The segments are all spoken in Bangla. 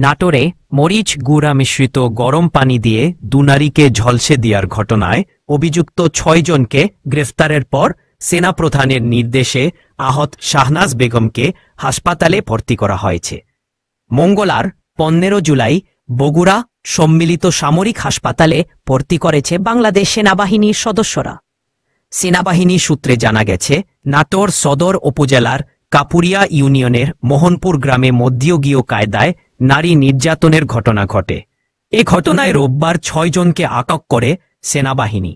নাটোরে মরিচ গুঁড়া মিশ্রিত গরম পানি দিয়ে দুনারীকে ঝলসে দেওয়ার ঘটনায় অভিযুক্ত ৬ জনকে গ্রেফতারের পর সেনাপ্রধানের নির্দেশে আহত শাহনাজ বেগমকে হাসপাতালে ভর্তি করা হয়েছে। মঙ্গলবার ১৫ জুলাই বগুড়া সম্মিলিত সামরিক হাসপাতালে ভর্তি করেছে বাংলাদেশ সেনাবাহিনীর সদস্যরা। সেনাবাহিনী সূত্রে জানা গেছে, নাটোর সদর উপজেলার কাপুরিয়া ইউনিয়নের মোহনপুর গ্রামে মধ্যযুগীয় কায়দায় নারী নির্যাতনের ঘটনা ঘটে। এ ঘটনায় রোববার ৬ জনকে আটক করে সেনাবাহিনী।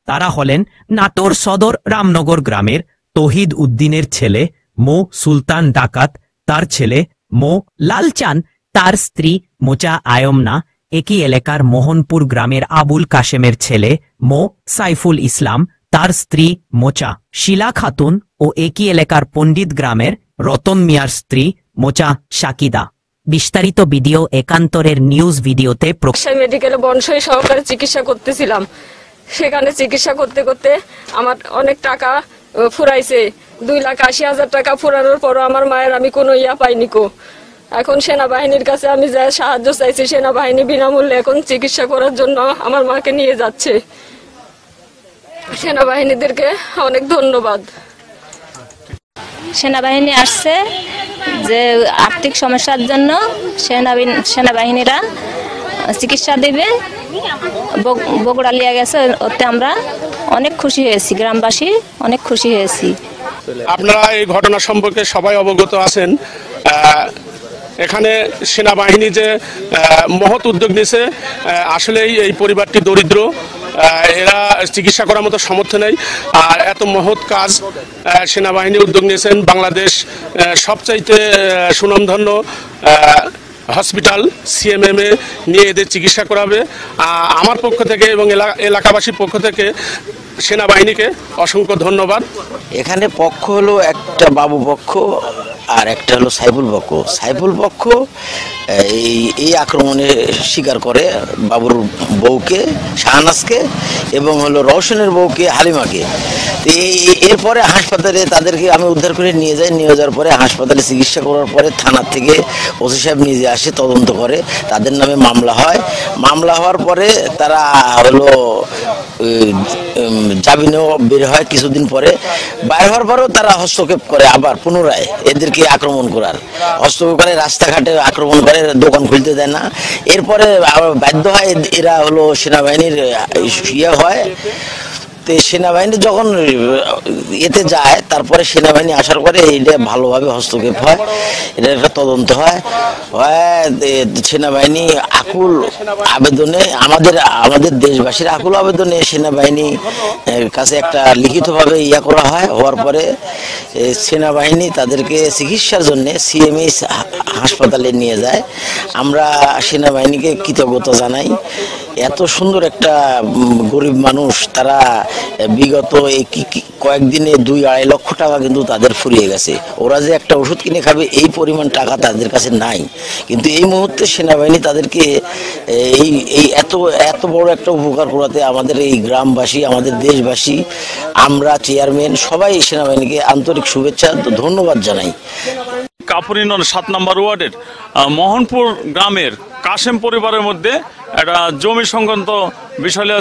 তারা হলেন নাটোর সদর রামনগর গ্রামের তহিদ উদ্দিনের ছেলে মো সুলতান ডাকাত, তার ছেলে মো লালচান, তার স্ত্রী মোচা আয়মনা, একই এলাকার মোহনপুর গ্রামের আবুল কাশেমের ছেলে মো সাইফুল ইসলাম, তার স্ত্রী মোচা শিলা খাতুন ও একই এলাকার পণ্ডিত গ্রামের রতন মিয়ার স্ত্রী মোচা শাকিদা। বিস্তারিত ভিডিও একান্তরের নিউজ ভিডিওতে। মেডিকেলে বনসই সহকারে চিকিৎসা করতেছিলাম। সেখানে চিকিৎসা করতে করতে আমার অনেক টাকা ফুরাইছে। 2,80,000 টাকা ফুরানোর পরও আমার মায়ের আমি কোনো পাইনি কো। এখন সেনাবাহিনীর কাছে আমি যা সাহায্য চাইছি, সেনাবাহিনী বিনামূল্যে এখন চিকিৎসা করার জন্য আমার মাকে নিয়ে যাচ্ছে। সেনাবাহিনীদেরকে অনেক ধন্যবাদ। সেনাবাহিনী আসছে যে আর্থিক সমস্যার জন্য সেনাবাহিনীরা চিকিৎসা দেবে, বগুড়া লিয়ে গেছে। ওতে আমরা অনেক খুশি হয়েছি, গ্রামবাসী অনেক খুশি হয়েছি। আপনারা এই ঘটনা সম্পর্কে সবাই অবগত আছেন। এখানে সেনাবাহিনী যে মহৎ উদ্যোগ নিয়েছে, আসলেই এই পরিবারটি দরিদ্র, এরা চিকিৎসা করার মতো সামর্থ্য নেই। আর এত মহৎ কাজ সেনাবাহিনী উদ্যোগ নিয়েছেন। বাংলাদেশ সবচাইতে সুনামধন্য হসপিটাল সিএমএম এ নিয়ে এদের চিকিৎসা করাবে। আমার পক্ষ থেকে এবং এলাকাবাসীর পক্ষ থেকে সেনাবাহিনীকে অসংখ্য ধন্যবাদ। এখানে পক্ষ হলো একটা বাবু পক্ষ আর একটা হলো সাইফুল পক্ষ। সাইফুল পক্ষ এই আক্রমণে স্বীকার করে বাবুর বউকে শাহনাজকে এবং হলো রওশনের বউকে হালিমাকে। এরপরে হাসপাতালে তাদেরকে আমি উদ্ধার করে নিয়ে যাওয়ার পরে হাসপাতালে চিকিৎসা করার পরে থানার থেকে ওসি সাহেব নিজে আসে, তদন্ত করে, তাদের নামে মামলা হয়। মামলা হওয়ার পরে তারা হলো জামিনেও বের হয়। কিছুদিন পরে বাইর হওয়ার পরেও তারা হস্তক্ষেপ করে, আবার পুনরায় এদেরকে আক্রমণ করার হস্তক্ষেপ করে, রাস্তাঘাটে আক্রমণ করে, দোকান খুলতে দেয় না। এরপরে বাধ্য হয় এরা হলো সেনাবাহিনীর হয়। সেনাবাহিনী যখন এতে যায়, তারপরে সেনাবাহিনী আসার পরে এটা ভালোভাবে হস্তক্ষেপ হয়, এটা একটা তদন্ত হয়। সেনাবাহিনী আকুল আবেদনে আমাদের দেশবাসীর আকুল আবেদনে সেনাবাহিনী কাছে একটা লিখিতভাবে করা হয়। হওয়ার পরে সেনাবাহিনী তাদেরকে চিকিৎসার জন্য সিএমএইচ হাসপাতালে নিয়ে যায়। আমরা সেনাবাহিনীকে কৃতজ্ঞতা জানাই। এত সুন্দর একটা গরিব মানুষ, তারা বিগত কয়েকদিনে 2-2.5 লক্ষ টাকা কিন্তু তাদের ফুরিয়ে গেছে। ওরা যে একটা ওষুধ কিনে খাবে এই পরিমাণ টাকা তাদের কাছে নাই। কিন্তু এই মুহূর্তে সেনাবাহিনী তাদেরকে এই এত বড় একটা উপকার করাতে আমাদের এই গ্রামবাসী, আমাদের দেশবাসী, আমরা চেয়ারম্যান সবাই সেনাবাহিনীকে আন্তরিক শুভেচ্ছা ধন্যবাদ জানাই। কাপুরিয়া 7 নম্বর ওয়ার্ডের মোহনপুর গ্রামের কাশেম পরিবারের মধ্যে একটা জমি সংক্রান্ত বিষয়ে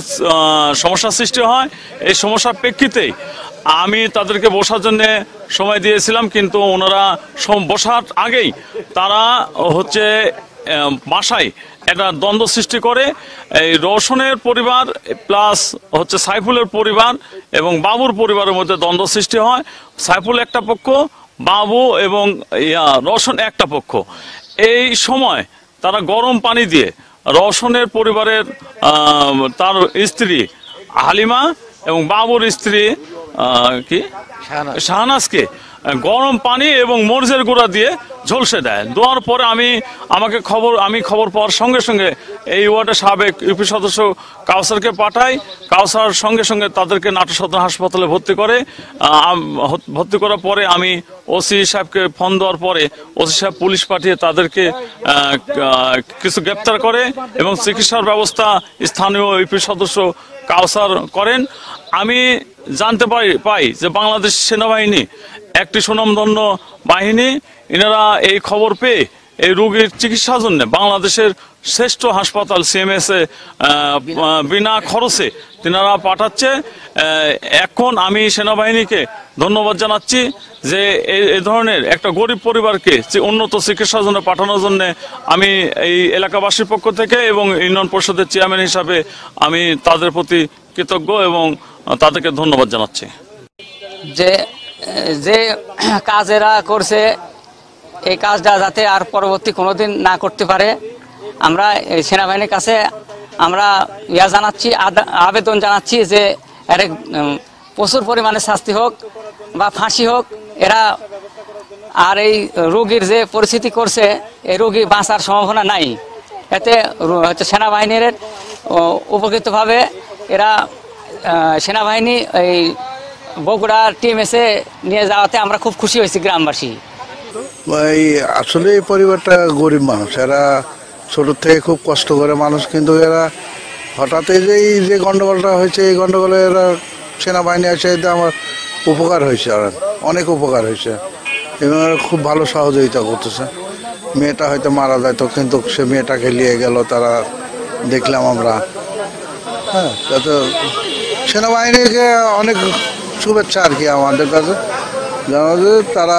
সমস্যা সৃষ্টি হয়। এই সমস্যার প্রেক্ষিতে আমি তাদেরকে বসার জন্য সময় দিয়েছিলাম, কিন্তু ওনারা বসার আগেই তারা বাসায় একটা দ্বন্দ্ব সৃষ্টি করে। এই রওশনের পরিবার প্লাস সাইফুলের পরিবার এবং বাবুর পরিবারের মধ্যে দ্বন্দ্ব সৃষ্টি হয়। সাইফুল একটা পক্ষ, বাবু এবং রওশন একটা পক্ষ। এই সময় তারা গরম পানি দিয়ে রওশনের পরিবারের তার স্ত্রী হালিমা এবং বাবুর স্ত্রী শাহনাজকে গরম পানি এবং মরিচের গুঁড়া দিয়ে ঝলসে দেয়। দেওয়ার পরে আমি খবর পাওয়ার সঙ্গে সঙ্গে এই ওয়ার্ডের সাবেক ইউপি সদস্য কাউসারকে পাঠাই। কাউসার সঙ্গে সঙ্গে তাদেরকে নাটোর সদর হাসপাতালে ভর্তি করার পরে আমি ওসি সাহেবকে ফোন দেওয়ার পরে ওসি সাহেব পুলিশ পাঠিয়ে তাদেরকে কিছু গ্রেপ্তার করে এবং চিকিৎসার ব্যবস্থা স্থানীয় ইউপি সদস্য কাউসার করেন। আমি জানতে পাই যে বাংলাদেশ সেনাবাহিনী একটি সুনামধন্য বাহিনী। এনারা এই খবর পেয়ে এই রোগীর চিকিৎসার জন্য বাংলাদেশের শ্রেষ্ঠ হাসপাতাল সিএমএস এ বিনা খরচে তিনারা পাঠাচ্ছে। এখন আমি সেনাবাহিনীকে ধন্যবাদ জানাচ্ছি যে এই ধরনের একটা গরিব পরিবারকে উন্নত চিকিৎসার জন্য পাঠানোর জন্য আমি এই এলাকাবাসীর পক্ষ থেকে এবং ইউনিয়ন পরিষদের চেয়ারম্যান হিসাবে আমি তাদের প্রতি কৃতজ্ঞ এবং তাদেরকে ধন্যবাদ জানাচ্ছি। যে যে কাজ এরা করছে এই কাজটা যাতে আর পরবর্তী কোনোদিন না করতে পারে আমরা সেনাবাহিনীর কাছে আমরা জানাচ্ছি, আবেদন জানাচ্ছি যে এর প্রচুর পরিমাণে শাস্তি হোক বা ফাঁসি হোক। এরা আর এই রোগীর যে পরিস্থিতি করছে এই রোগী বাঁচার সম্ভাবনা নাই। এতে হচ্ছে সেনাবাহিনীর উপকৃতভাবে এরা সেনাবাহিনী এই বগুড়া টিম এসে নিয়ে যাওয়াতে আমরা খুব খুশি হয়েছি গ্রামবাসী। আসলে এই পরিবারটা গরিব মানুষ, এরা ছোট থেকে খুব কষ্ট করে মানুষ, কিন্তু এরা হঠাৎ এই যে গন্ডগোলটা হয়েছে এই গন্ডগোলে এরা সেনাবাহিনী এসে আমার উপকার হয়েছে, আর অনেক উপকার হয়েছে এবং খুব ভালো সহযোগিতা করতেছে। মেয়েটা হয়তো মারা যেত কিন্তু সে মেয়েটাকে নিয়ে গেল, তারা দেখলাম আমরা। হ্যাঁ, তো সেনাবাহিনীকে অনেক শুভেচ্ছা আর কি আমাদের কাছে, জানা যে তারা